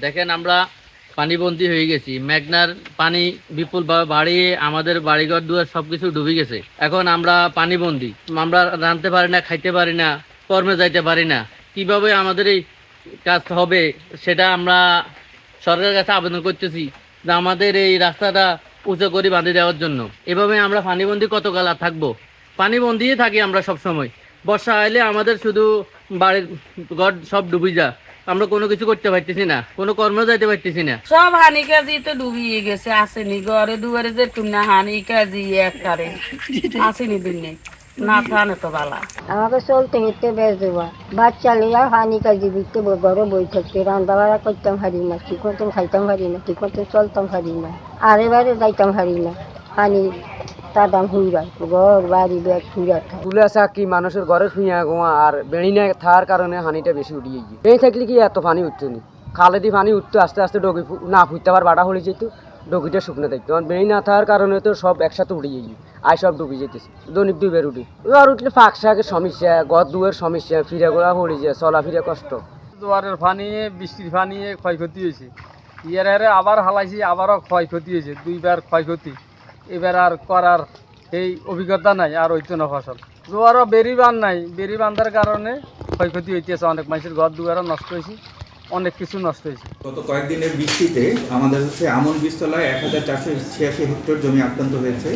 দেখেন আমরা পানিবন্দী হয়ে গেছি। মেঘনার পানি বিপুলভাবে বাড়িয়ে আমাদের বাড়িঘর দুয়ার সবকিছু ডুবে গেছে। এখন আমরা পানিবন্দী, আমরা রাঁধতে পারি না, খাইতে পারি না, কর্মে যাইতে পারি না। কিভাবে আমাদের এই কাজ হবে সেটা আমরা সরকারের কাছে আবেদন করতেছি যে আমাদের এই রাস্তাটা উঁচু করে বাঁধিয়ে দেওয়ার জন্য। এভাবে আমরা পানিবন্দী কতকাল আর থাকবো? পানিবন্দিই থাকি আমরা সব সময়। বর্ষা আইলে আমাদের শুধু বাড়ির ঘর সব ডুবে যায়, আমরা কোনো কিছু করতে পারতেছি না, কোনো কর্মে যাইতে পারতেছি না। সব হানি কাজি তো ডুবিয়ে গেছে, আসেনি ঘরে দুয়ারে যে তুমি না হানি কাজি একটারে আসেনি দুনিয়ায় না থানে তো বালা। আমাকে চলতে হেঁটে বেশ দেওয়া বাচ্চা লিয়া হানি কাজি বিকতে ঘরে বই থাকতে রান্না বাড়া করতাম হারি না, ঠিক মতন খাইতাম হারি না, ঠিক মতন চলতাম হারি না, আর এবারে যাইতাম হারি না। হানি তাদাম হুইরা ঘর বাড়ি ব্যাগ হুইরা থাকে। তুলে আসা কি মানুষের ঘরে শুইয়া গোয়া আর বেড়ি না থাকার কারণে হানিটা বেশি উঠিয়ে গিয়ে বেড়ি থাকলে কি এত পানি উঠতো নি, খালে দিয়ে পানি উঠতো আস্তে আস্তে ডগি না ফুটতে আবার বাড়া হয়ে যেত, ডগিটা শুকনো থাকতো। কারণ বেড়ি না থাকার কারণে তো সব একসাথে উঠিয়ে গিয়ে আই সব ডুবে যেতেছে। দৈনিক 2 বার উঠি, আর উঠলে ফাঁক শাকের সমস্যা, ঘর দুয়ার সমস্যা, ফিরা গোড়া পড়ে যায়, চলাফিরা কষ্ট। জোয়ারের পানি বৃষ্টির পানি ক্ষয়ক্ষতি হয়েছে, ইয়ারে আবার হালাইছি আবারও ক্ষয়ক্ষতি হয়েছে, 2 বার ক্ষয়ক্ষতি। এবার আর করার এই অভিজ্ঞতা নাই, আর হইতো না ফসল। জোয়ারও বেরি বান নাই, বেরি বান্ধার কারণে ক্ষয়ক্ষতি হইতেছে, অনেক মানুষের ঘর দুয়ারও নষ্ট হয়েছে, অনেক কিছু নষ্ট হয়েছে। গত কয়েকদিনের বৃষ্টিতে আমাদের আমন বীজতলায় 1486 হেক্টর জমি আক্রান্ত হয়েছে,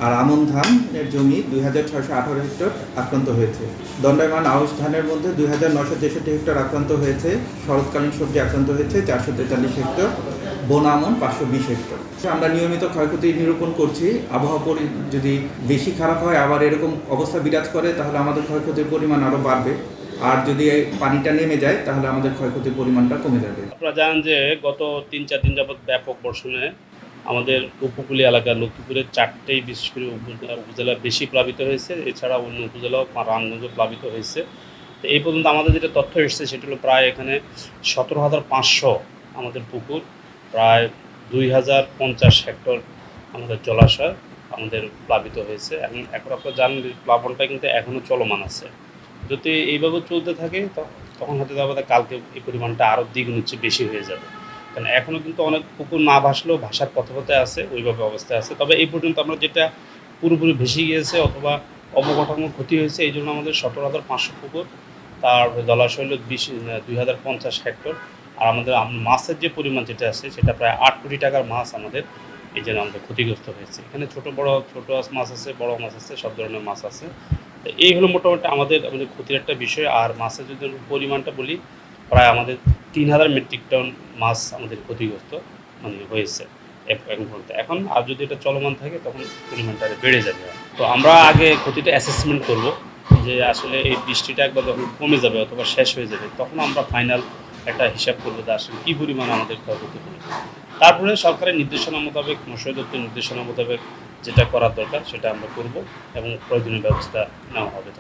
আর আমন ধানের জমি 2618 হেক্টর আক্রান্ত হয়েছে। দণ্ডায়মান আউশ ধানের মধ্যে 2963 হেক্টর আক্রান্ত হয়েছে, শরৎকালীন সবজি আক্রান্ত হয়েছে 443 হেক্টর, বোনা আমন 520 হেক্টর। আমরা নিয়মিত ক্ষয়ক্ষতি নিরূপণ করছি। আবহাওয়া যদি বেশি খারাপ হয়, আবার এরকম অবস্থা বিরাজ করে, তাহলে আমাদের ক্ষয়ক্ষতির পরিমাণ আরও বাড়বে। আর যদি পানিটা নেমে যায় তাহলে আমাদের ক্ষয়ক্ষতির পরিমাণটা কমে যাবে। আপনারা জানেন যে গত 3-4 দিন যাবৎ ব্যাপক বর্ষণে আমাদের উপকূলীয় এলাকা লক্ষ্মীপুরের 4টেই বিশেষ করে উপজেলা বেশি প্লাবিত হয়েছে, এছাড়া অন্য উপজেলাও রামগঞ্জ প্লাবিত হয়েছে। তো এই পর্যন্ত আমাদের যেটা তথ্য এসেছে সেটা হলো প্রায় এখানে 17,500 আমাদের পুকুর, প্রায় 2,050 হেক্টর আমাদের জলাশয় আমাদের প্লাবিত হয়েছে। এখন আপনারা জানেন প্লাবনটা কিন্তু এখনও চলমান আছে। যদি এইভাবে চলতে থাকে তখন হয়তো আমাদের কালকে এই পরিমাণটা আরও দ্বিগুণের চেয়ে বেশি হয়ে যাবে। কারণ এখনও কিন্তু অনেক পুকুর না ভাসলেও ভাসার পথে আছে, ওইভাবে অবস্থায় আছে। তবে এই পর্যন্ত আমরা যেটা পুরোপুরি ভেসে গিয়েছে অথবা অবকাঠামোর ক্ষতি হয়েছে, এই জন্য আমাদের 17,500 পুকুর, তার জলাশয় হল 2,050 হেক্টর। আর আমাদের মাছের যে পরিমাণ যেটা আছে সেটা প্রায় 8 কোটি টাকার মাছ আমাদের এই জন্য আমাদের ক্ষতিগ্রস্ত হয়েছে। এখানে ছোটো মাছ আছে, বড় মাছ আছে, সব ধরনের মাছ আছে। এই হলো মোটামুটি আমাদের ক্ষতির একটা বিষয়। আর মাছের যদি পরিমাণটা বলি, প্রায় আমাদের 3,000 মেট্রিক টন মাছ আমাদের ক্ষতিগ্রস্ত হয়েছে এখন পর্যন্ত। এখন আর যদি এটা চলমান থাকে তখন পরিমাণটা বেড়ে যাবে। তো আমরা আগে ক্ষতিটা অ্যাসেসমেন্ট করব যে আসলে এই বৃষ্টিটা একবার যখন কমে যাবে অথবা শেষ হয়ে যাবে, তখন আমরা ফাইনাল একটা হিসাব করবো যে আসলে কী পরিমাণ আমাদের ক্ষয়ক্ষতি হলো। তারপরে সরকারের নির্দেশনা মোতাবেক, মৎস্য দপ্তরের নির্দেশনা মোতাবেক যেটা করার দরকার সেটা আমরা করব এবং প্রয়োজনীয় ব্যবস্থা নেওয়া হবে।